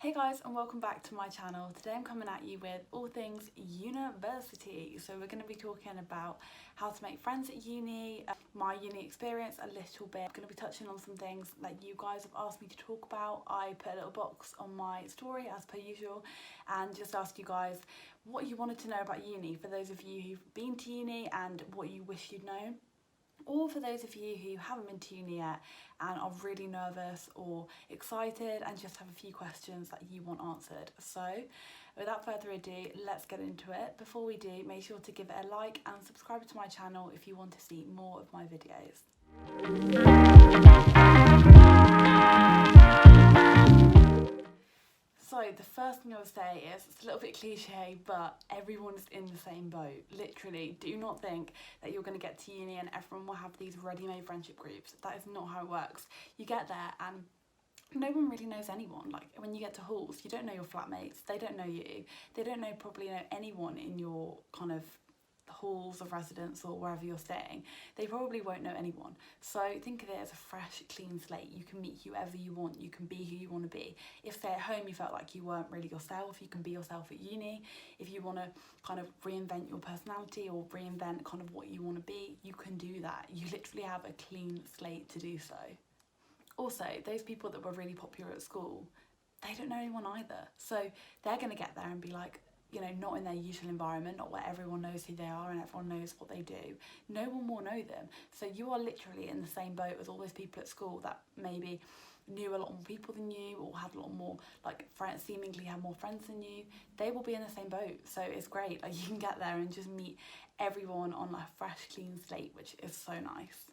Hey guys, and welcome back to my channel. Today I'm coming at you with all things university. So we're going to be talking about how to make friends at uni, my uni experience a little bit. I'm going to be touching on some things that you guys have asked me to talk about. I put a little box on my story as per usual and just asked you guys what you wanted to know about uni, for those of you who've been to uni and what you wish you'd known. Or for those of you who haven't been to uni yet and are really nervous or excited and just have a few questions that you want answered. So without further ado, let's get into it. Before we do, make sure to give it a like and subscribe to my channel if you want to see more of my videos. So the first thing I would say is, it's a little bit cliche, but everyone's in the same boat. Literally, do not think that you're going to get to uni and everyone will have these ready-made friendship groups. That is not how it works. You get there and no one really knows anyone. Like when you get to halls, you don't know your flatmates, they don't know you, they don't probably know anyone in your kind of halls of residence or wherever you're staying. They probably won't know anyone. So think of it as a fresh, clean slate. You can meet whoever you want, you can be who you want to be. If say at home you felt like you weren't really yourself, you can be yourself at uni. If you want to kind of reinvent your personality or reinvent kind of what you want to be, you can do that. You literally have a clean slate to do so. Also, those people that were really popular at school, they don't know anyone either. So they're going to get there and be like, you know, not in their usual environment, not where everyone knows who they are and everyone knows what they do. No one will know them. So you are literally in the same boat as all those people at school that maybe knew a lot more people than you or had a lot more like friends, seemingly had more friends than you. They will be in the same boat. So it's great. Like you can get there and just meet everyone on a fresh, clean slate, which is so nice.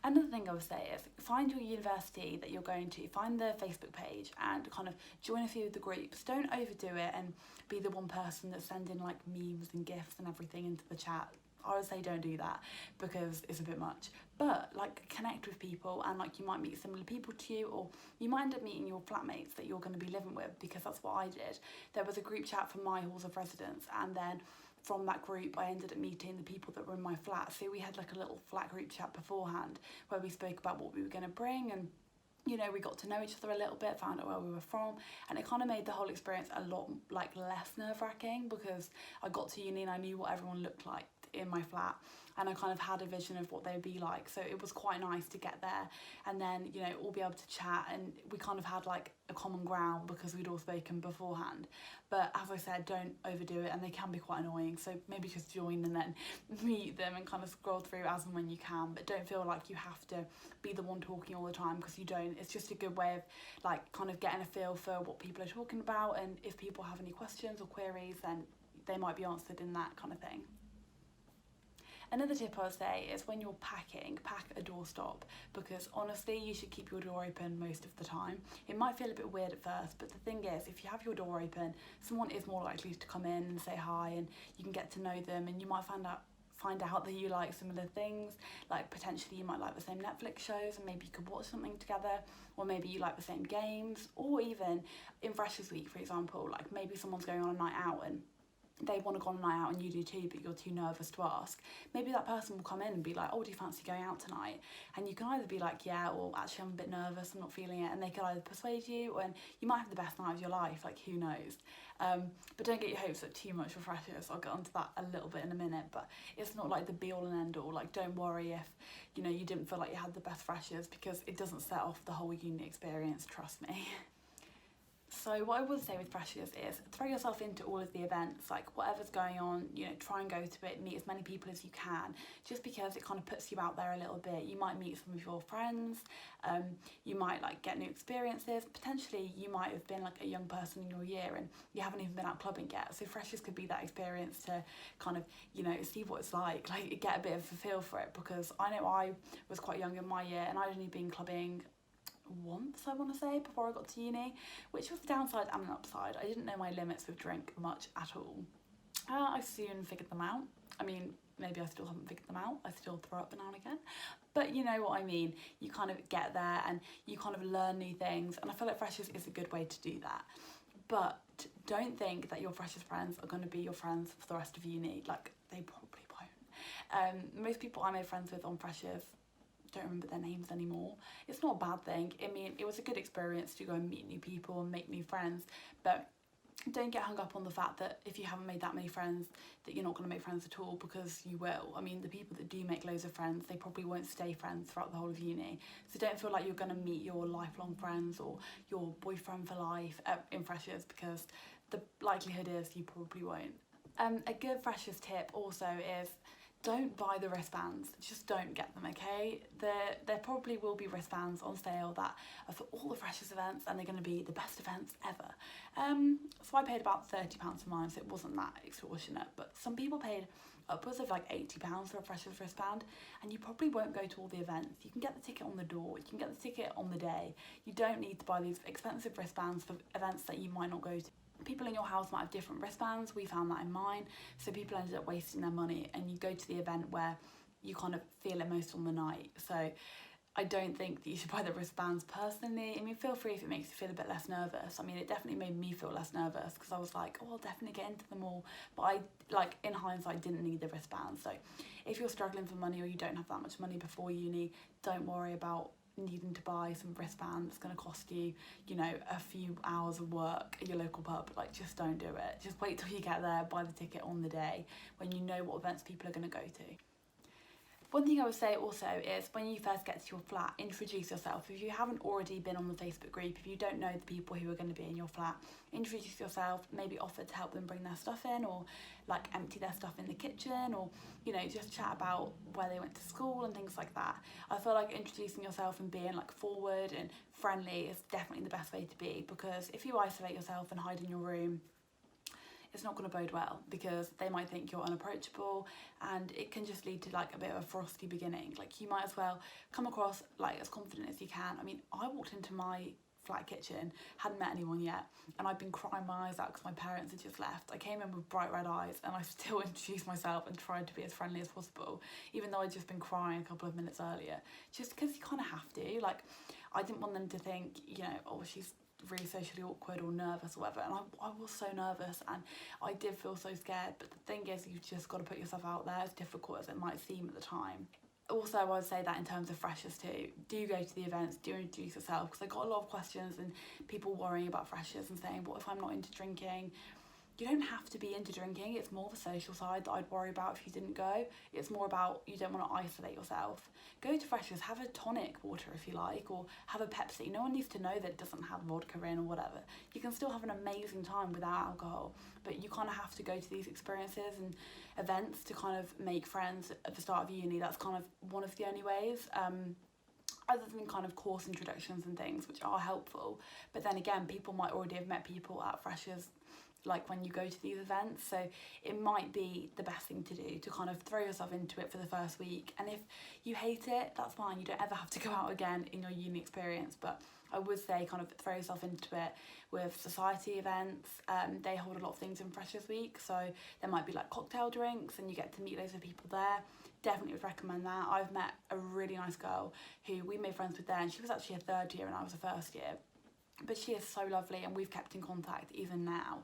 Another thing I would say is find your university that you're going to, find the Facebook page and kind of join a few of the groups. Don't overdo it and be the one person that's sending like memes and gifs and everything into the chat. I would say don't do that because it's a bit much. But like connect with people and like you might meet similar people to you, or you might end up meeting your flatmates that you're going to be living with, because that's what I did. There was a group chat for my halls of residence, and then from that group I ended up meeting the people that were in my flat. So we had like a little flat group chat beforehand where we spoke about what we were going to bring, and you know, we got to know each other a little bit, found out where we were from, and it kind of made the whole experience a lot like less nerve-wracking, because I got to uni and I knew what everyone looked like in my flat and I kind of had a vision of what they would be like. So it was quite nice to get there and then, you know, all be able to chat, and we kind of had like a common ground because we'd all spoken beforehand. But as I said, don't overdo it, and they can be quite annoying. So maybe just join and then meet them and kind of scroll through as and when you can, but don't feel like you have to be the one talking all the time, because you don't. It's just a good way of like kind of getting a feel for what people are talking about, and if people have any questions or queries, then they might be answered in that kind of thing. Another tip I would say is when you're packing, pack a doorstop, because honestly you should keep your door open most of the time. It might feel a bit weird at first, but the thing is, if you have your door open, someone is more likely to come in and say hi, and you can get to know them, and you might find out that you like similar things. Like potentially you might like the same Netflix shows and maybe you could watch something together, or maybe you like the same games, or even in Freshers Week, for example, like maybe someone's going on a night out and they want to go on a night out and you do too, but you're too nervous to ask. Maybe that person will come in and be like, oh, do you fancy going out tonight? And you can either be like, yeah, or actually I'm a bit nervous, I'm not feeling it, and they could either persuade you, and you might have the best night of your life, like who knows. But don't get your hopes up too much for Freshers. I'll get onto that a little bit in a minute, but it's not like the be all and end all. Like don't worry if, you know, you didn't feel like you had the best Freshers, because it doesn't set off the whole uni experience, trust me. So what I would say with Freshers is throw yourself into all of the events, like whatever's going on, you know, try and go to it, meet as many people as you can, just because it kind of puts you out there a little bit. You might meet some of your friends, you might like get new experiences, potentially you might have been like a young person in your year and you haven't even been out clubbing yet, so Freshers could be that experience to kind of, you know, see what it's like get a bit of a feel for it, because I know I was quite young in my year and I'd only been clubbing once, I want to say, before I got to uni, which was the downside and an upside. I didn't know my limits with drink much at all. I soon figured them out. I mean, maybe I still haven't figured them out. I still throw up now and again. But you know what I mean. You kind of get there and you kind of learn new things, and I feel like Freshers is a good way to do that. But don't think that your Freshers friends are going to be your friends for the rest of uni. Like, they probably won't. Most people I made friends with on Freshers don't remember their names anymore. It's not a bad thing. I mean, it was a good experience to go and meet new people and make new friends, but don't get hung up on the fact that if you haven't made that many friends that you're not going to make friends at all, because you will. I mean, the people that do make loads of friends, they probably won't stay friends throughout the whole of uni. So don't feel like you're going to meet your lifelong friends or your boyfriend for life in freshers, because the likelihood is you probably won't. A good freshers tip also is don't buy the wristbands, just don't get them, okay? There probably will be wristbands on sale that are for all the freshers events, and they're going to be the best events ever. So I paid about £30 for mine, so it wasn't that extortionate, but some people paid upwards of like £80 for a freshers wristband, and you probably won't go to all the events. You can get the ticket on the door, you can get the ticket on the day. You don't need to buy these expensive wristbands for events that you might not go to. People in your house might have different wristbands. We found that in mine, so people ended up wasting their money, and you go to the event where you kind of feel it most on the night. So I don't think that you should buy the wristbands personally. I mean, feel free if it makes you feel a bit less nervous. I mean, it definitely made me feel less nervous, because I was like, oh, I'll definitely get into them all, but I, like, in hindsight, didn't need the wristbands. So if you're struggling for money or you don't have that much money before uni, don't worry about needing to buy some wristbands. It's going to cost you, you know, a few hours of work at your local pub. Like, just don't do it. Just wait till you get there, buy the ticket on the day when you know what events people are going to go to. One thing I would say also is when you first get to your flat, introduce yourself. If you haven't already been on the Facebook group, if you don't know the people who are going to be in your flat, introduce yourself, maybe offer to help them bring their stuff in, or like empty their stuff in the kitchen, or, you know, just chat about where they went to school and things like that. I feel like introducing yourself and being like forward and friendly is definitely the best way to be, because if you isolate yourself and hide in your room, it's not going to bode well, because they might think you're unapproachable, and it can just lead to like a bit of a frosty beginning. Like, you might as well come across like as confident as you can. I mean, I walked into my flat kitchen, hadn't met anyone yet, and I'd been crying my eyes out because my parents had just left. I came in with bright red eyes, and I still introduced myself and tried to be as friendly as possible, even though I'd just been crying a couple of minutes earlier, just because you kind of have to. Like, I didn't want them to think, you know, oh, she's really socially awkward or nervous or whatever, and I was so nervous, and I did feel so scared. But the thing is, you've just got to put yourself out there, as difficult as it might seem at the time. Also, I would say that in terms of freshers too, do go to the events, do introduce yourself, because I got a lot of questions and people worrying about freshers and saying, what if I'm not into drinking? You don't have to be into drinking. It's more the social side that I'd worry about if you didn't go. It's more about, you don't want to isolate yourself. Go to freshers, have a tonic water if you like, or have a Pepsi. No one needs to know that it doesn't have vodka in or whatever. You can still have an amazing time without alcohol, but you kind of have to go to these experiences and events to kind of make friends at the start of uni. That's kind of one of the only ways. Other than kind of course introductions and things, which are helpful. But then again, people might already have met people at freshers, like when you go to these events, so it might be the best thing to do to kind of throw yourself into it for the first week. And if you hate it, that's fine, you don't ever have to go out again in your uni experience. But I would say kind of throw yourself into it with society events. They hold a lot of things in Freshers Week, so there might be like cocktail drinks and you get to meet loads of people there. Definitely would recommend that. I've met a really nice girl who we made friends with there, and she was actually a third year and I was a first year. But she is so lovely, and we've kept in contact even now,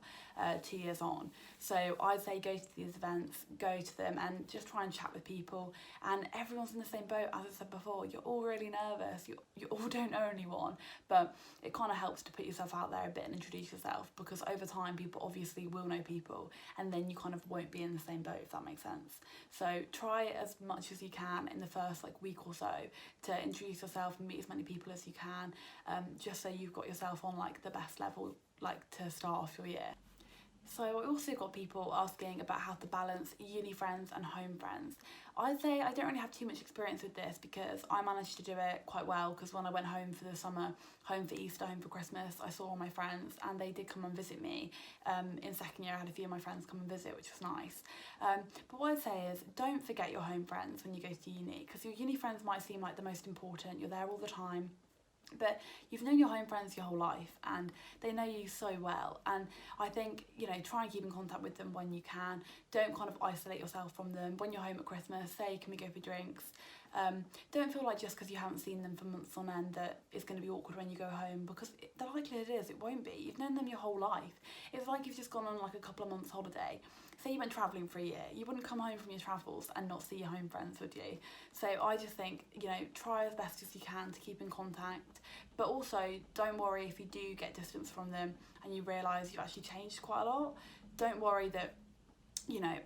2 years on. So I'd say go to these events, go to them, and just try and chat with people. And everyone's in the same boat, as I said before. You're all really nervous, you all don't know anyone, but it kind of helps to put yourself out there a bit and introduce yourself, because over time people obviously will know people, and then you kind of won't be in the same boat, if that makes sense. So try as much as you can in the first like week or so to introduce yourself and meet as many people as you can, just so you've got yourself on like the best level, like to start off your year. So I also got people asking about how to balance uni friends and home friends. I'd say I don't really have too much experience with this, because I managed to do it quite well, because when I went home for the summer, home for Easter, home for Christmas, I saw all my friends and they did come and visit me. In second year I had a few of my friends come and visit, which was nice. But what I'd say is, don't forget your home friends when you go to uni, because your uni friends might seem like the most important, you're there all the time, but you've known your home friends your whole life and they know you so well. And I think, you know, try and keep in contact with them when you can. Don't kind of isolate yourself from them. When you're home at Christmas, say, can we go for drinks? Don't feel like just because you haven't seen them for months on end that it's going to be awkward when you go home, because the likelihood is it won't be. You've known them your whole life. It's like you've just gone on like a couple of months holiday. Say you went travelling for a year, you wouldn't come home from your travels and not see your home friends, would you? So I just think, you know, try as best as you can to keep in contact, but also don't worry if you do get distance from them and you realise you've actually changed quite a lot. Don't worry that, you know,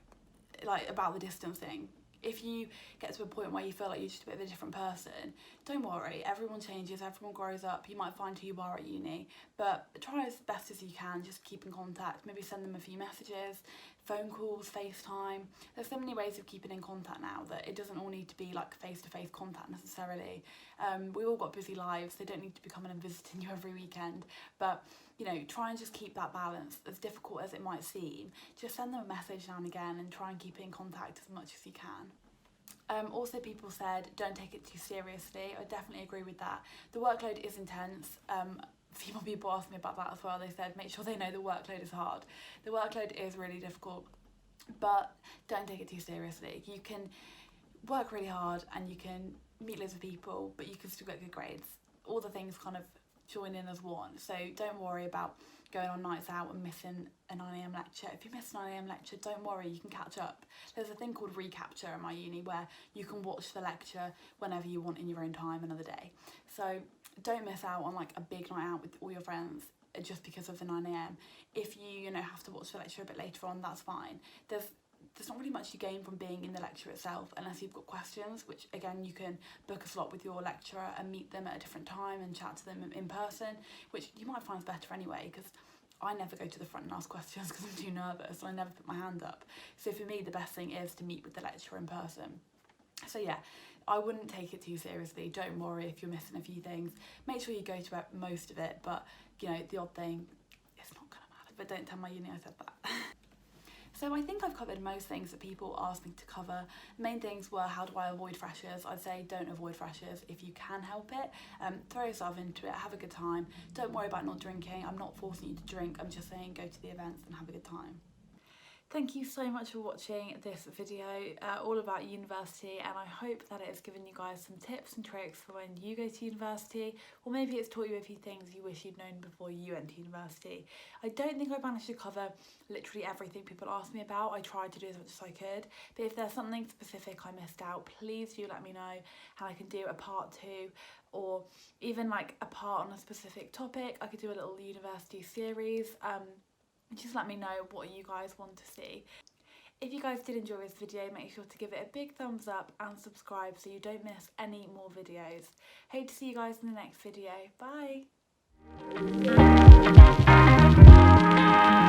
like about the distance thing. If you get to a point where you feel like you're just a bit of a different person, don't worry, everyone changes, everyone grows up, you might find who you are at uni, but try as best as you can, just keep in contact, maybe send them a few messages, phone calls, FaceTime. There's so many ways of keeping in contact now that it doesn't all need to be like face-to-face contact necessarily. We all got busy lives, they don't need to be coming and visiting you every weekend, but you know, try and just keep that balance. As difficult as it might seem, just send them a message now and again and try and keep in contact as much as you can. Also, people said don't take it too seriously. I definitely agree with that. The workload is intense. A few more people asked me about that as well. They said make sure they know the workload is hard. The workload is really difficult, but don't take it too seriously. You can work really hard and you can meet loads of people, but you can still get good grades. All the things kind of join in as one. So don't worry about going on nights out and missing a 9 AM lecture. If you miss a 9 AM lecture, don't worry, you can catch up. There's a thing called recapture in my uni where you can watch the lecture whenever you want in your own time another day. So don't miss out on like a big night out with all your friends just because of the 9 AM. If you know, have to watch the lecture a bit later on, that's fine. There's not really much you gain from being in the lecture itself unless you've got questions, which again you can book a slot with your lecturer and meet them at a different time and chat to them in person, which you might find better anyway, because I never go to the front and ask questions because I'm too nervous and I never put my hand up. So for me the best thing is to meet with the lecturer in person. So yeah, I wouldn't take it too seriously. Don't worry if you're missing a few things. Make sure you go to most of it, but you know, the odd thing, it's not gonna matter. But don't tell my uni I said that. So I think I've covered most things that people asked me to cover. The main things were how do I avoid freshers? I'd say don't avoid freshers if you can help it. Throw yourself into it, have a good time. Don't worry about not drinking. I'm not forcing you to drink. I'm just saying go to the events and have a good time. Thank you so much for watching this video all about university, and I hope that it has given you guys some tips and tricks for when you go to university, or maybe it's taught you a few things you wish you'd known before you went to university. I don't think I managed to cover literally everything people asked me about. I tried to do as much as I could, but if there's something specific I missed out, please do let me know and I can do a part 2, or even like a part on a specific topic. I could do a little university series. Just let me know what you guys want to see. If you guys did enjoy this video, make sure to give it a big thumbs up and subscribe so you don't miss any more videos. Hope to see you guys in the next video. Bye!